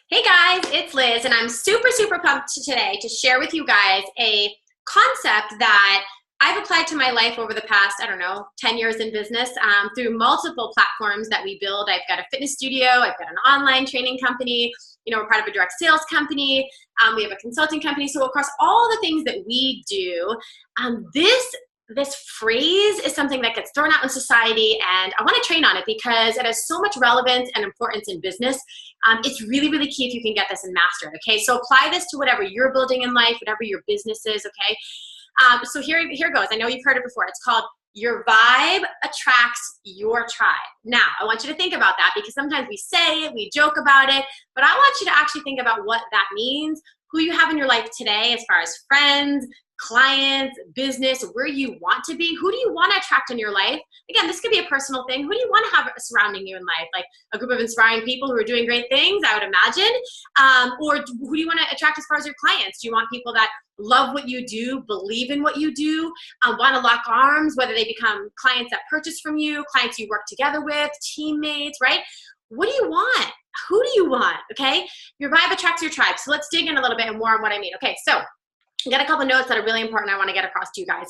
Hey guys, it's Liz, and I'm super pumped today to share with you guys a concept that I've applied to my life over the past, 10 years in business through multiple platforms that we build. I've got a fitness studio, I've got an online training company, we're part of a direct sales company, we have a consulting company. So across all the things that we do, this phrase is something that gets thrown out in society, and I want to train on it because it has so much relevance and importance in business. It's really key if you can get this and master it, okay? So apply this to whatever you're building in life, whatever your business is, okay? So here goes. I know you've heard it before. It's called your vibe attracts your tribe. Now, I want you to think about that because sometimes we say it, we joke about it, but I want you to actually think about what that means, who you have in your life today as far as friends, clients, business, where you want to be. Who do you want to attract in your life? Again, this could be a personal thing. Who do you want to have surrounding you in life? Like a group of inspiring people who are doing great things, I would imagine. Or who do you want to attract as far as your clients? Do you want people that love what you do, believe in what you do, want to lock arms, whether they become clients that purchase from you, clients you work together with, teammates, right? What do you want? Who do you want? Okay? Your vibe attracts your tribe. So let's dig in a little bit more on what I mean. Okay, so I got a couple of notes that are really important I want to get across to you guys.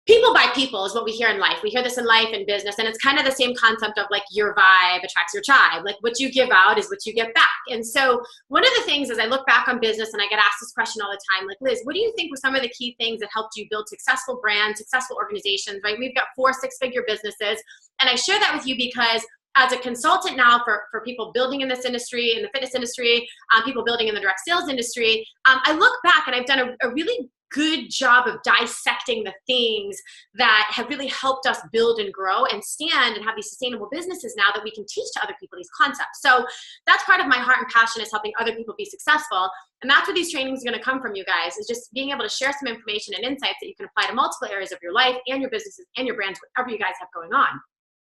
People by people is what we hear in life. We hear this in life and business, and it's kind of the same concept of like your vibe attracts your tribe. Like what you give out is what you get back. And so one of the things as I look back on business, and I get asked this question all the time, like, Liz, what do you think were some of the key things that helped you build successful brands, successful organizations, right? We've got 4 6-figure businesses, and I share that with you because as a consultant now for people building in this industry, in the fitness industry, people building in the direct sales industry, I look back and I've done a really good job of dissecting the things that have really helped us build and grow and stand and have these sustainable businesses now that we can teach to other people these concepts. So that's part of my heart and passion, is helping other people be successful. And that's where these trainings are going to come from, you guys, is just being able to share some information and insights that you can apply to multiple areas of your life and your businesses and your brands, whatever you guys have going on.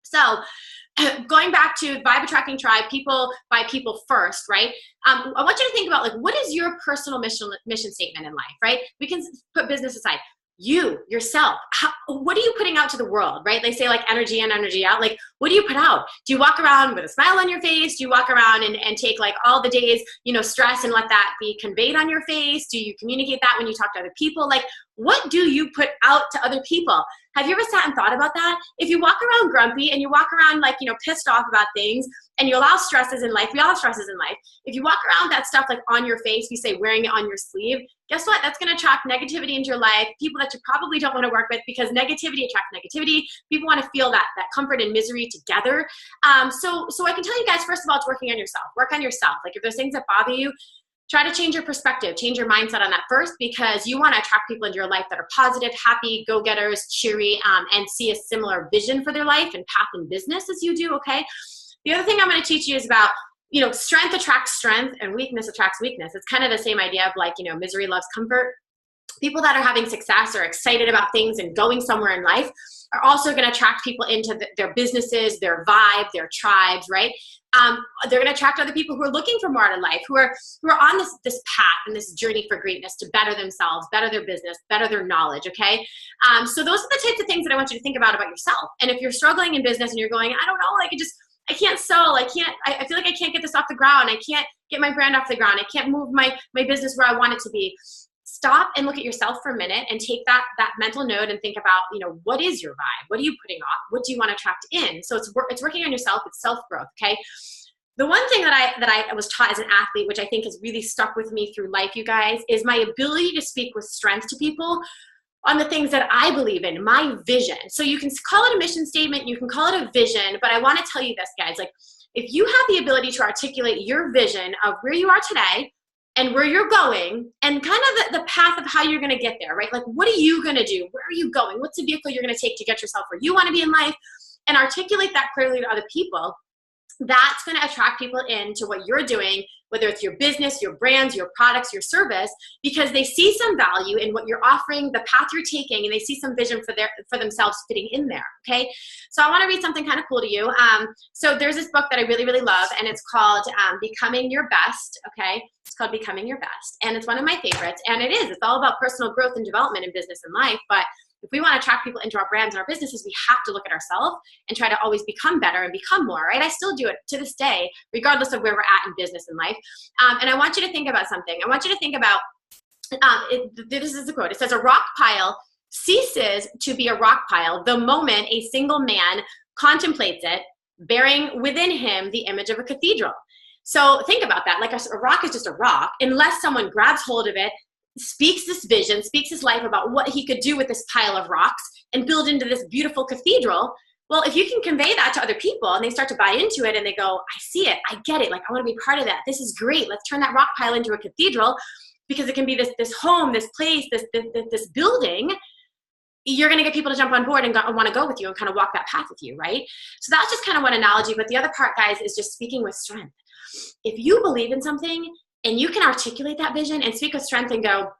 So going back to vibe attracting tribe, people by people first, right? I want you to think about, like, what is your personal mission statement in life, right? We can put business aside. You, yourself, what are you putting out to the world, right? They say like energy in, energy out. Like, what do you put out? Do you walk around with a smile on your face? Do you walk around and take like all the days, stress and let that be conveyed on your face? Do you communicate that when you talk to other people? Like, what do you put out to other people? Have you ever sat and thought about that? If you walk around grumpy and you walk around like, pissed off about things, and you allow stresses in life, we all have stresses in life. If you walk around that stuff like on your face, we say wearing it on your sleeve, guess what? That's going to attract negativity into your life, people that you probably don't want to work with, because negativity attracts negativity. People want to feel that comfort and misery together. So I can tell you guys, first of all, it's working on yourself. Work on yourself. Like if there's things that bother you, try to change your perspective, change your mindset on that first, because you want to attract people into your life that are positive, happy, go-getters, cheery, and see a similar vision for their life and path in business as you do, okay? The other thing I'm going to teach you is about, strength attracts strength and weakness attracts weakness. It's kind of the same idea of like, misery loves comfort. People that are having success or excited about things and going somewhere in life are also going to attract people into their businesses, their vibe, their tribes, right? They're going to attract other people who are looking for more out of life, who are on this path and this journey for greatness to better themselves, better their business, better their knowledge, okay? So those are the types of things that I want you to think about yourself. And if you're struggling in business and you're going, I don't know, I can't sell, I feel like I can't get this off the ground, I can't get my brand off the ground, I can't move my business where I want it to be. Stop and look at yourself for a minute and take that mental note and think about, what is your vibe? What are you putting off? What do you want to attract in? So it's working on yourself. It's self-growth, okay? The one thing that I was taught as an athlete, which I think has really stuck with me through life, you guys, is my ability to speak with strength to people on the things that I believe in, my vision. So you can call it a mission statement, you can call it a vision, but I want to tell you this, guys, like if you have the ability to articulate your vision of where you are today and where you're going and kind of the path of how you're going to get there, right? Like, what are you going to do? Where are you going? What's the vehicle you're going to take to get yourself where you want to be in life? And articulate that clearly to other people. That's going to attract people into what you're doing, whether it's your business, your brands, your products, your service, because they see some value in what you're offering, the path you're taking, and they see some vision for themselves fitting in there, okay? So I want to read something kind of cool to you. So there's this book that I really love, and it's called Becoming Your Best, okay? It's called Becoming Your Best, and it's one of my favorites, and it's all about personal growth and development in business and life, but if we want to attract people into our brands and our businesses, we have to look at ourselves and try to always become better and become more, right? I still do it to this day, regardless of where we're at in business and life. And I want you to think about something. I want you to think about, this is the quote. It says, a rock pile ceases to be a rock pile the moment a single man contemplates it, bearing within him the image of a cathedral. So think about that. Like a rock is just a rock unless someone grabs hold of it, speaks this vision, speaks this life about what he could do with this pile of rocks and build into this beautiful cathedral. Well, if you can convey that to other people and they start to buy into it and they go, I see it, I get it, like I want to be part of that. This is great. Let's turn that rock pile into a cathedral, because it can be this home, this place, this building. You're going to get people to jump on board and want to go with you and kind of walk that path with you, right? So that's just kind of one analogy. But the other part, guys, is just speaking with strength. If you believe in something and you can articulate that vision and speak with strength and go,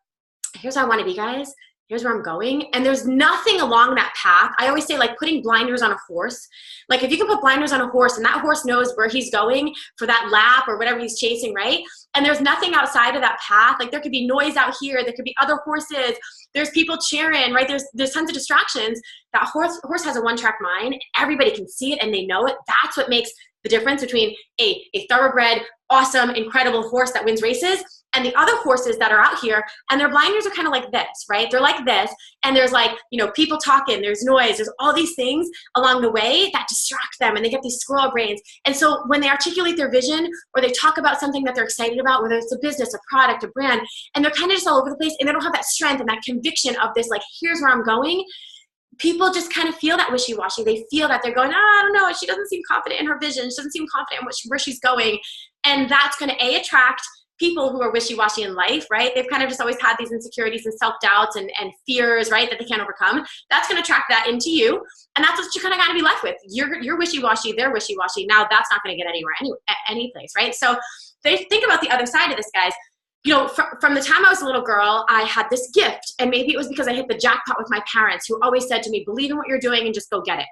here's how I want to be, guys. Here's where I'm going. And there's nothing along that path. I always say, like putting blinders on a horse. Like if you can put blinders on a horse and that horse knows where he's going for that lap or whatever he's chasing, right? And there's nothing outside of that path. Like there could be noise out here. There could be other horses. There's people cheering, right? There's tons of distractions. That horse has a one-track mind. Everybody can see it and they know it. That's what makes the difference between a thoroughbred, awesome, incredible horse that wins races and the other horses that are out here, and their blinders are kind of like this, right? They're like this, and there's like, people talking, there's noise, there's all these things along the way that distract them, and they get these squirrel brains. And so when they articulate their vision, or they talk about something that they're excited about, whether it's a business, a product, a brand, and they're kind of just all over the place, and they don't have that strength and that conviction of this, like, here's where I'm going, people just kind of feel that wishy-washy. They feel that they're going, I don't know, she doesn't seem confident in her vision, she doesn't seem confident in where she's going, and that's going to attract people who are wishy-washy in life, right? They've kind of just always had these insecurities and self-doubts and fears, right, that they can't overcome. That's going to attract that into you, and that's what you kind of got to be left with. You're wishy-washy, they're wishy-washy. Now that's not going to get anywhere, any place, right? So think about the other side of this, guys. From the time I was a little girl, I had this gift, and maybe it was because I hit the jackpot with my parents, who always said to me, believe in what you're doing and just go get it.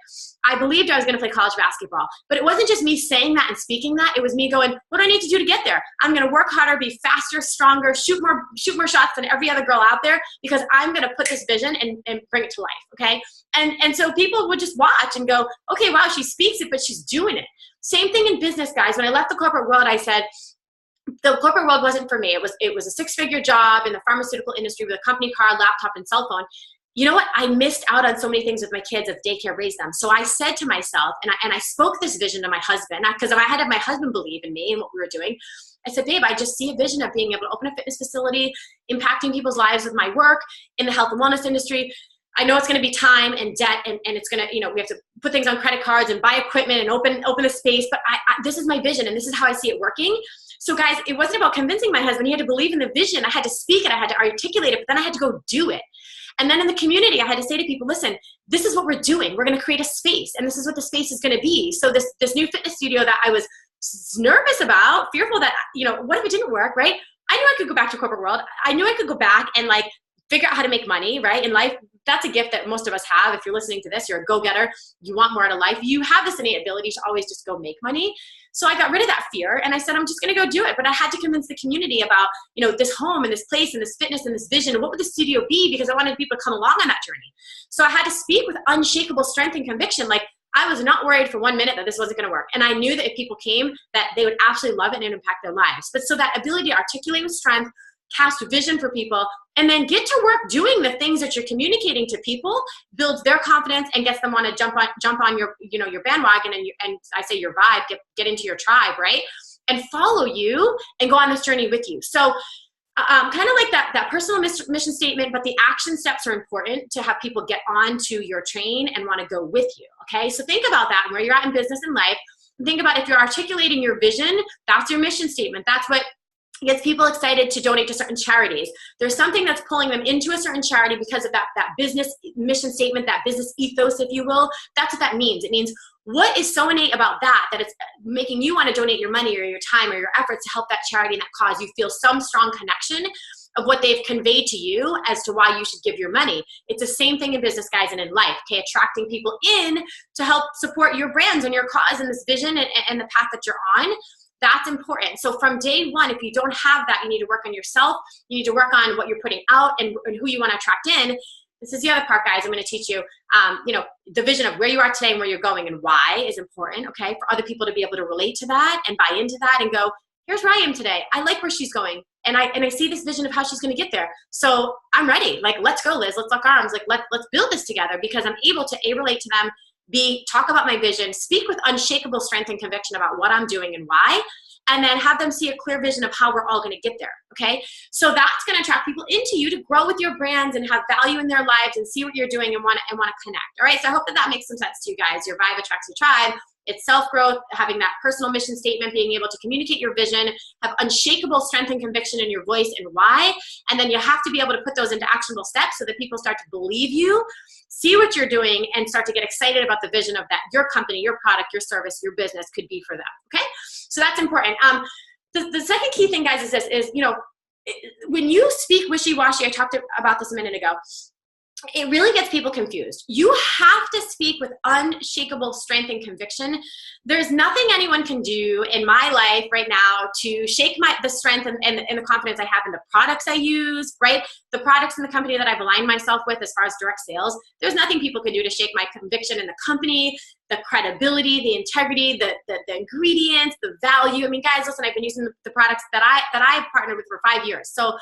I believed I was going to play college basketball, but it wasn't just me saying that and speaking that. It was me going, what do I need to do to get there? I'm going to work harder, be faster, stronger, shoot more shots than every other girl out there, because I'm going to put this vision and bring it to life, okay? And so people would just watch and go, okay, wow, she speaks it, but she's doing it. Same thing in business, guys. When I left the corporate world, I said, the corporate world wasn't for me. It was a six-figure job in the pharmaceutical industry with a company car, laptop, and cell phone. You know what? I missed out on so many things with my kids as daycare raised them. So I said to myself, and I spoke this vision to my husband, because I had to have my husband believe in me and what we were doing. I said, babe, I just see a vision of being able to open a fitness facility, impacting people's lives with my work in the health and wellness industry. I know it's going to be time and debt, and it's going to, we have to put things on credit cards and buy equipment and open a space. But this is my vision, and this is how I see it working. So guys, it wasn't about convincing my husband. He had to believe in the vision. I had to speak it. I had to articulate it, but then I had to go do it. And then in the community, I had to say to people, listen, this is what we're doing. We're going to create a space, and this is what the space is going to be. So this new fitness studio that I was nervous about, fearful that, what if it didn't work, right? I knew I could go back to corporate world. I knew I could go back and like figure out how to make money, right? In life, that's a gift that most of us have. If you're listening to this, you're a go-getter, you want more out of life, you have this innate ability to always just go make money. So I got rid of that fear, and I said, I'm just going to go do it. But I had to convince the community about, this home and this place and this fitness and this vision, and what would the studio be, because I wanted people to come along on that journey. So I had to speak with unshakable strength and conviction. Like, I was not worried for 1 minute that this wasn't going to work. And I knew that if people came, that they would absolutely love it and impact their lives. But so that ability to articulate with strength, cast vision for people, and then get to work doing the things that you're communicating to people, builds their confidence and gets them want to jump on your, your bandwagon and I say your vibe, get into your tribe, right? And follow you and go on this journey with you. So kind of like that personal mission statement, but the action steps are important to have people get onto your train and want to go with you. Okay. So think about that and where you're at in business and life. Think about if you're articulating your vision, that's your mission statement. That's what gets people excited to donate to certain charities. There's something that's pulling them into a certain charity because of that business mission statement, that business ethos, if you will. That's what that means. It means what is so innate about that it's making you want to donate your money or your time or your efforts to help that charity and that cause. You feel some strong connection of what they've conveyed to you as to why you should give your money. It's the same thing in business, guys, and in life, okay? Attracting people in to help support your brands and your cause and this vision and the path that you're on. That's important. So from day one, if you don't have that, you need to work on yourself. You need to work on what you're putting out and who you want to attract in. this is the other part, guys. I'm going to teach you, the vision of where you are today and where you're going and why is important, okay, for other people to be able to relate to that and buy into that and go, here's where I am today. I like where she's going. And I see this vision of how she's going to get there. So I'm ready. Like, let's go, Liz. Let's lock arms. Like, let's build this together, because I'm able to A, relate to them, B, talk about my vision, speak with unshakable strength and conviction about what I'm doing and why, and then have them see a clear vision of how we're all going to get there, okay? So that's going to attract people into you to grow with your brands and have value in their lives and see what you're doing and want to connect, all right? So I hope that makes some sense to you guys. Your vibe attracts your tribe. It's self-growth, having that personal mission statement, being able to communicate your vision, have unshakable strength and conviction in your voice and why, and then you have to be able to put those into actionable steps so that people start to believe you, see what you're doing, and start to get excited about the vision of that your company, your product, your service, your business could be for them, okay? So that's important. The second key thing, guys, is this, when you speak wishy-washy, I talked about this a minute ago, it really gets people confused. You have to speak with unshakable strength and conviction. There's nothing anyone can do in my life right now to shake the strength and the confidence I have in the products I use, right? The products in the company that I've aligned myself with as far as direct sales. There's nothing people can do to shake my conviction in the company, the credibility, the integrity, the ingredients, the value. I mean, guys, listen, I've been using the products that I've partnered with for 5 years. So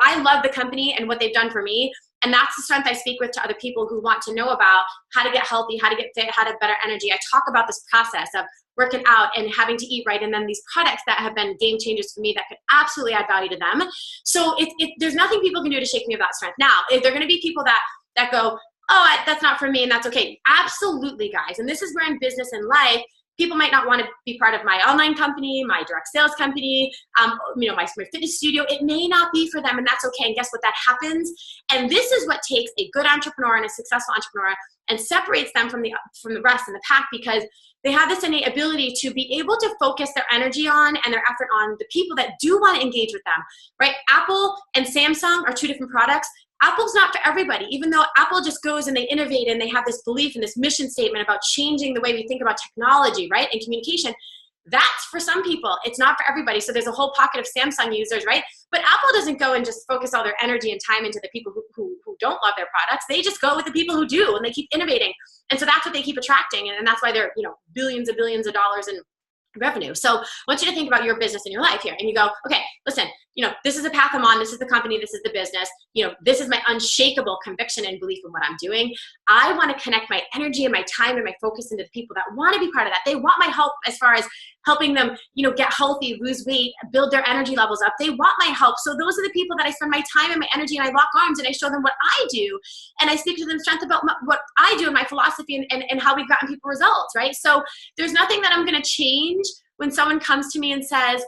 I love the company and what they've done for me. And that's the strength I speak with to other people who want to know about how to get healthy, how to get fit, how to have better energy. I talk about this process of working out and having to eat right, and then these products that have been game changers for me that could absolutely add value to them. So there's nothing people can do to shake me of that strength. Now, if there are going to be people that go, oh, that's not for me, and that's okay. Absolutely, guys. And this is where in business and life, people might not want to be part of my online company, my direct sales company, my fitness studio. It may not be for them, and that's okay. And guess what? That happens. And this is what takes a good entrepreneur and a successful entrepreneur and separates them from the rest in the pack, because they have this innate ability to be able to focus their energy on and their effort on the people that do want to engage with them, right? Apple and Samsung are two different products. Apple's not for everybody, even though Apple just goes and they innovate and they have this belief and this mission statement about changing the way we think about technology, right, and communication. That's for some people. It's not for everybody. So there's a whole pocket of Samsung users, right? But Apple doesn't go and just focus all their energy and time into the people who don't love their products. They just go with the people who do, and they keep innovating. And so that's what they keep attracting. And that's why they're, billions and billions of dollars in revenue. So I want you to think about your business and your life here. And you go, okay, listen, this is the path I'm on. This is the company. This is the business. This is my unshakable conviction and belief in what I'm doing. I want to connect my energy and my time and my focus into the people that want to be part of that. They want my help as far as helping them, get healthy, lose weight, build their energy levels up. They want my help. So those are the people that I spend my time and my energy, and I lock arms and I show them what I do. And I speak to them strength about what I do and my philosophy and how we've gotten people results, right? So there's nothing that I'm going to change when someone comes to me and says,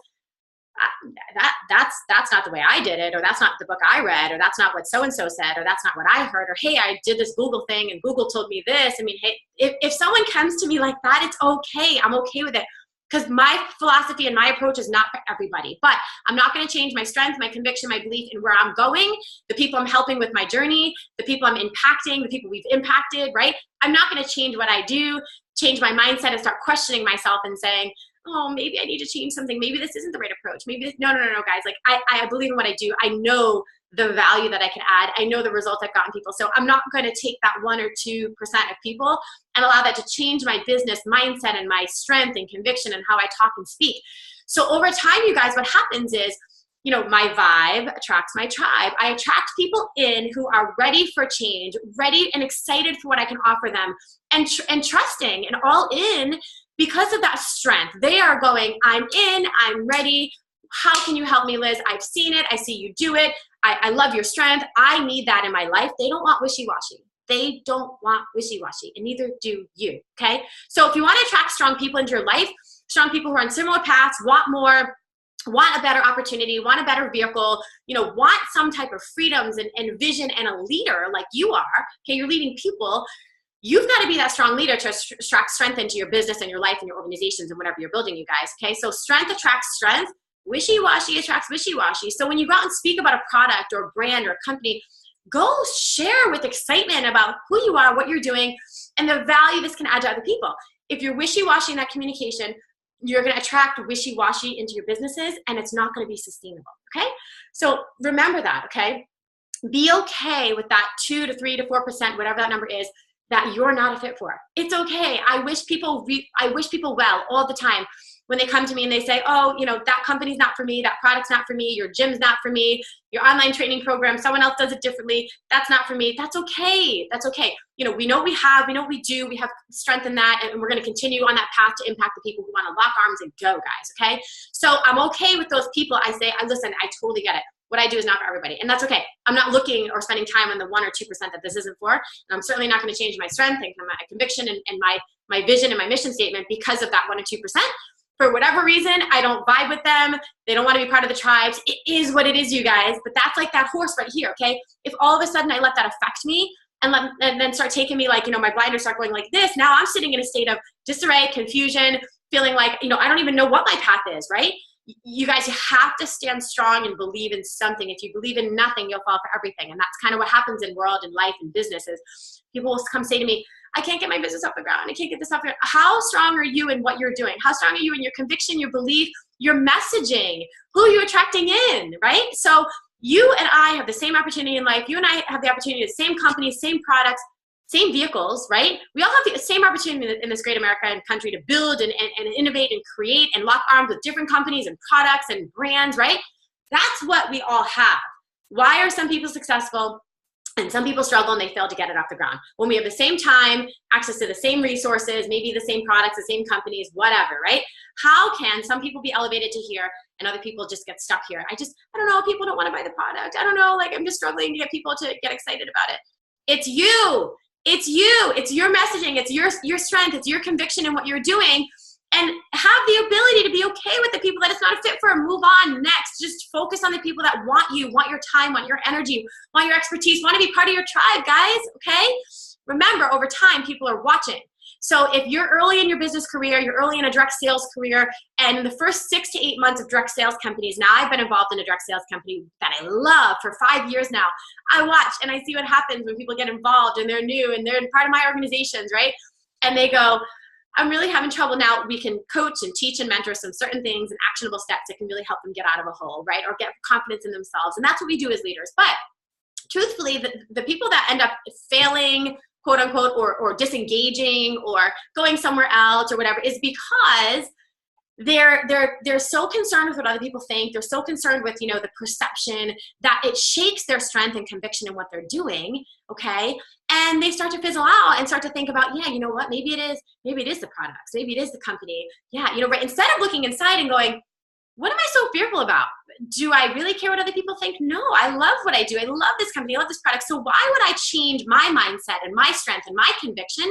that's not the way I did it, or that's not the book I read, or that's not what so-and-so said, or that's not what I heard, or hey, I did this Google thing and Google told me this. I mean, hey, if someone comes to me like that, it's okay. I'm okay with it, because my philosophy and my approach is not for everybody. But I'm not going to change my strength, my conviction, my belief in where I'm going, the people I'm helping with my journey, the people I'm impacting, the people we've impacted, right? I'm not going to change what I do, change my mindset and start questioning myself and saying, oh, maybe I need to change something. Maybe this isn't the right approach. Maybe this, no, guys. Like I believe in what I do. I know the value that I can add. I know the results I've gotten people. So I'm not going to take that 1 or 2% of people and allow that to change my business mindset and my strength and conviction and how I talk and speak. So over time, you guys, what happens is, my vibe attracts my tribe. I attract people in who are ready for change, ready and excited for what I can offer them, and trusting and all in. Because of that strength, they are going, I'm in, I'm ready. How can you help me, Liz? I've seen it. I see you do it. I love your strength. I need that in my life. They don't want wishy-washy. They don't want wishy-washy, and neither do you, okay? So if you want to attract strong people into your life, strong people who are on similar paths, want more, want a better opportunity, want a better vehicle, want some type of freedoms and vision and a leader like you are, okay? You're leading people. You've got to be that strong leader to attract strength into your business and your life and your organizations and whatever you're building, you guys, okay? So strength attracts strength. Wishy-washy attracts wishy-washy. So when you go out and speak about a product or a brand or a company, go share with excitement about who you are, what you're doing, and the value this can add to other people. If you're wishy-washy in that communication, you're going to attract wishy-washy into your businesses, and it's not going to be sustainable, okay? So remember that, okay? be okay with that 2 to 3 to 4%, whatever that number is, that you're not a fit for. It's okay. I wish people well all the time when they come to me and they say, oh, you know, that company's not for me, that product's not for me, your gym's not for me, your online training program, someone else does it differently, that's not for me. That's okay. That's okay. You know, we know what we have, we know what we do, we have strength in that, and we're going to continue on that path to impact the people who want to lock arms and go, guys, okay? So I'm okay with those people. I say, listen, I totally get it. What I do is not for everybody, and that's okay. I'm not looking or spending time on the 1 or 2% that this isn't for, and I'm certainly not going to change my strength and my conviction and my vision and my mission statement because of that 1 or 2%. For whatever reason, I don't vibe with them. They don't want to be part of the tribes. It is what it is, you guys. But that's like that horse right here, okay? If all of a sudden I let that affect me and then start taking me like, you know, my blinders start going like this, now I'm sitting in a state of disarray, confusion, feeling like, you know, I don't even know what my path is, right? You guys, you have to stand strong and believe in something. If you believe in nothing, you'll fall for everything. And that's kind of what happens in world and life and businesses. People will come say to me, I can't get my business off the ground. I can't get this off the ground. How strong are you in what you're doing? How strong are you in your conviction, your belief, your messaging? Who are you attracting in, right? So you and I have the same opportunity in life. You and I have the opportunity, the same companies, same products, same vehicles, right? We all have the same opportunity in this great America and country to build and innovate and create and lock arms with different companies and products and brands, right? That's what we all have. Why are some people successful and some people struggle and they fail to get it off the ground? When we have the same time, access to the same resources, maybe the same products, the same companies, whatever, right? How can some people be elevated to here and other people just get stuck here? I don't know, people don't want to buy the product. I don't know, like I'm just struggling to get people to get excited about it. It's you. It's you. It's your messaging. It's your strength. It's your conviction in what you're doing. And have the ability to be okay with the people that it's not a fit for. Move on next. Just focus on the people that want you, want your time, want your energy, want your expertise, want to be part of your tribe, guys, okay? Remember, over time, people are watching. So if you're early in your business career, you're early in a direct sales career, and the first 6 to 8 months of direct sales companies, now I've been involved in a direct sales company that I love for 5 years now. I watch and I see what happens when people get involved and they're new and they're part of my organizations, right? And they go, I'm really having trouble now. We can coach and teach and mentor some certain things and actionable steps that can really help them get out of a hole, right? Or get confidence in themselves. And that's what we do as leaders. But truthfully, the people that end up failing, quote unquote, or disengaging or going somewhere else or whatever is because they're so concerned with what other people think. They're so concerned with, you know, the perception that it shakes their strength and conviction in what they're doing, okay? And they start to fizzle out and start to think about, yeah, you know what, maybe it is the products, maybe it is the company. Yeah, you know, right, instead of looking inside and going, what am I so fearful about? Do I really care what other people think? No, I love what I do. I love this company. I love this product. So why would I change my mindset and my strength and my conviction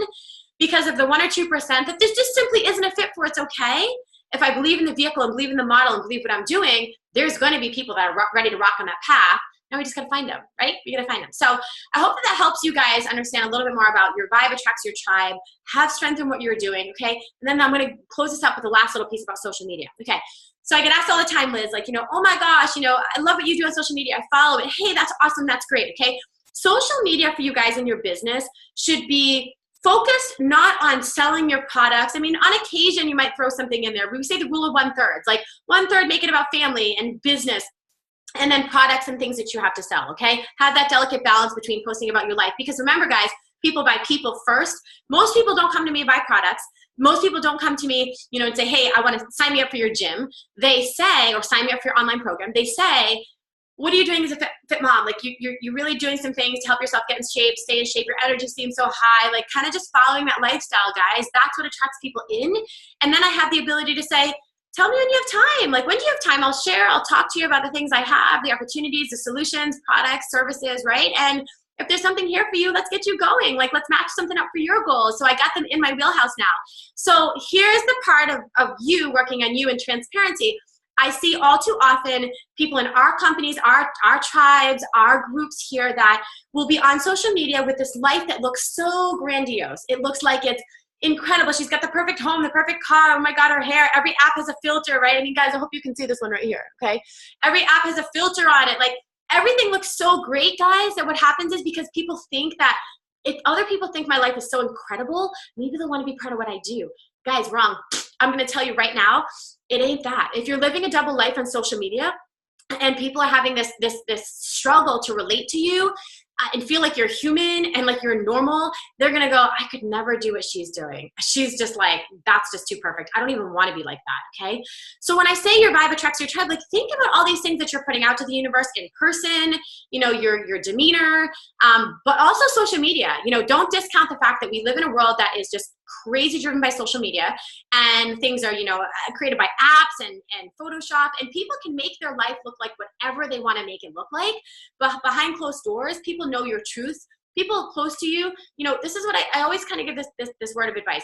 because of the 1 or 2% that this just simply isn't a fit for? It's okay. If I believe in the vehicle and believe in the model and believe what I'm doing, there's going to be people that are ready to rock on that path. Now we just got to find them, right? We got to find them. So I hope that helps you guys understand a little bit more about your vibe attracts your tribe, have strength in what you're doing, okay? And then I'm going to close this up with the last little piece about social media, okay? So I get asked all the time, Liz, like, you know, oh my gosh, you know, I love what you do on social media. I follow it. Hey, that's awesome. That's great, okay? Social media for you guys in your business should be focused not on selling your products. I mean, on occasion, you might throw something in there. We say the rule of 1/3. Like 1/3, make it about family and business, and then products and things that you have to sell, okay? Have that delicate balance between posting about your life. Because remember, guys, people buy people first. Most people don't come to me to buy products. Most people don't come to me, you know, and say, hey, I want to sign me up for your gym. They say, or sign me up for your online program. They say, what are you doing as a fit mom? Like you're really doing some things to help yourself get in shape, stay in shape. Your energy seems so high, like kind of just following that lifestyle, guys. That's what attracts people in. And then I have the ability to say, tell me when you have time. Like when do you have time? I'll share, I'll talk to you about the things I have, the opportunities, the solutions, products, services, right? And if there's something here for you, let's get you going. Like let's match something up for your goals. So I got them in my wheelhouse now. So here's the part of you working on you and transparency. I see all too often people in our companies, our tribes, our groups here that will be on social media with this life that looks so grandiose. It looks like it's incredible. She's got the perfect home, the perfect car. Oh my God, her hair. Every app has a filter, right? I mean, guys, I hope you can see this one right here, okay? Every app has a filter on it. Like everything looks so great, guys, that what happens is because people think that if other people think my life is so incredible, maybe they'll want to be part of what I do. Guys, wrong. I'm going to tell you right now, it ain't that. If you're living a double life on social media, and people are having this struggle to relate to you and feel like you're human and like you're normal, they're gonna go, I could never do what she's doing. She's just like, that's just too perfect. I don't even want to be like that, okay? So when I say your vibe attracts your tribe, like think about all these things that you're putting out to the universe in person, you know, your demeanor, but also social media. You know, don't discount the fact that we live in a world that is just crazy driven by social media, and things are, you know, created by apps and Photoshop, and people can make their life look like whatever they want to make it look like. But behind closed doors, people know your truth. People close to you, you know, this is what I always kind of give this word of advice.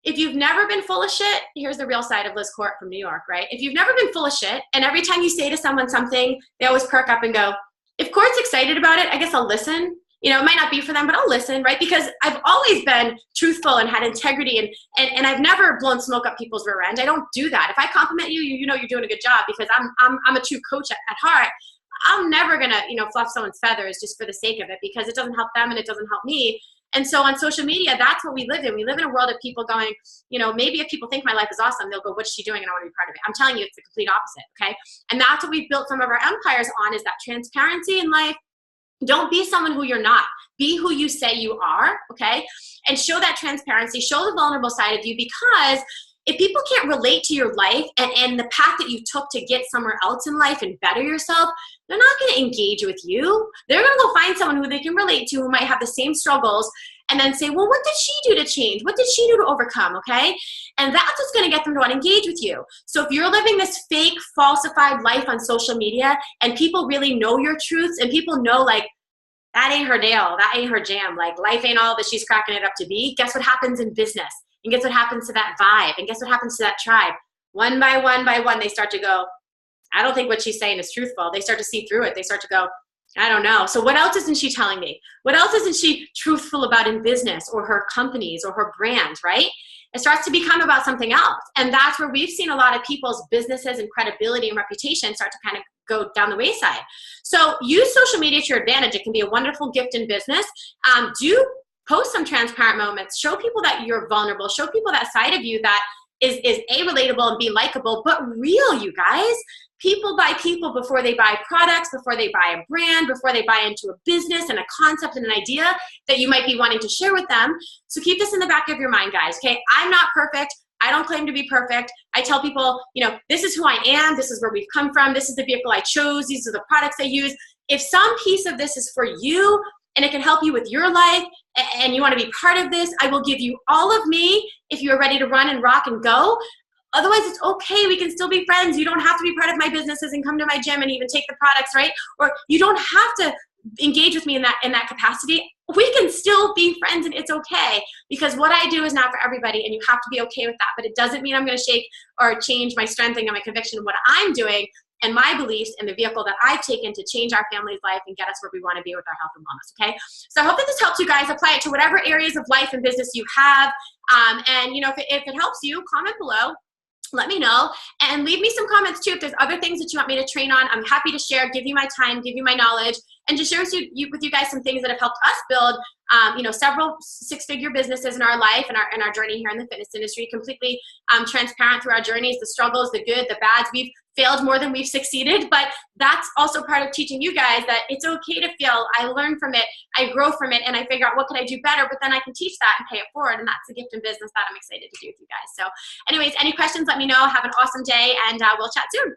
If you've never been full of shit, here's the real side of Liz Cort from New York, right? If you've never been full of shit, and every time you say to someone something, they always perk up and go, if Cort's excited about it, I guess I'll listen. You know, it might not be for them, but I'll listen, right? Because I've always been truthful and had integrity, and I've never blown smoke up people's rear end. I don't do that. If I compliment you, you know you're doing a good job, because I'm a true coach at heart. I'm never gonna, you know, fluff someone's feathers just for the sake of it, because it doesn't help them and it doesn't help me. And so on social media, that's what we live in. We live in a world of people going, you know, maybe if people think my life is awesome, they'll go, what's she doing? And I want to be part of it. I'm telling you, it's the complete opposite, okay? And that's what we've built some of our empires on, is that transparency in life. Don't be someone who you're not. Be who you say you are, okay? And show that transparency, show the vulnerable side of you, because if people can't relate to your life and the path that you took to get somewhere else in life and better yourself, they're not going to engage with you. They're going to go find someone who they can relate to, who might have the same struggles, and then say, well, what did she do to change? What did she do to overcome, okay? And that's what's going to get them to want to engage with you. So if you're living this fake, falsified life on social media, and people really know your truths, and people know, like, that ain't her deal, that ain't her jam, like, life ain't all that she's cracking it up to be, guess what happens in business? And guess what happens to that vibe? And guess what happens to that tribe? One by one, they start to go, I don't think what she's saying is truthful. They start to see through it. They start to go, I don't know. So what else isn't she telling me? What else isn't she truthful about in business or her companies or her brand, right? It starts to become about something else. And that's where we've seen a lot of people's businesses and credibility and reputation start to kind of go down the wayside. So use social media to your advantage. It can be a wonderful gift in business. Do post some transparent moments. Show people that you're vulnerable. Show people that side of you that is A, relatable, and B, likable, but real, you guys. People buy people before they buy products, before they buy a brand, before they buy into a business and a concept and an idea that you might be wanting to share with them. So keep this in the back of your mind, guys, okay? I'm not perfect. I don't claim to be perfect. I tell people, you know, this is who I am. This is where we've come from. This is the vehicle I chose. These are the products I use. If some piece of this is for you and it can help you with your life and you want to be part of this, I will give you all of me if you are ready to run and rock and go. Otherwise, it's okay. We can still be friends. You don't have to be part of my businesses and come to my gym and even take the products, right? Or you don't have to engage with me in that capacity. We can still be friends, and it's okay, because what I do is not for everybody, and you have to be okay with that. But it doesn't mean I'm going to shake or change my strength and my conviction of what I'm doing and my beliefs and the vehicle that I've taken to change our family's life and get us where we want to be with our health and wellness, okay? So I hope that this helps you guys. Apply it to whatever areas of life and business you have. And, you know, if it helps you, comment below. Let me know, and leave me some comments too if there's other things that you want me to train on. I'm happy to share, give you my time, give you my knowledge, and just share with you guys some things that have helped us build you know, several six-figure businesses in our life and our journey here in the fitness industry. Completely transparent through our journeys, the struggles, the good, the bads. We've failed more than we've succeeded, but that's also part of teaching you guys that it's okay to fail. I learn from it, I grow from it, and I figure out what can I do better, but then I can teach that and pay it forward, and that's the gift in business that I'm excited to do with you guys. So anyways, any questions, let me know. Have an awesome day, and we'll chat soon.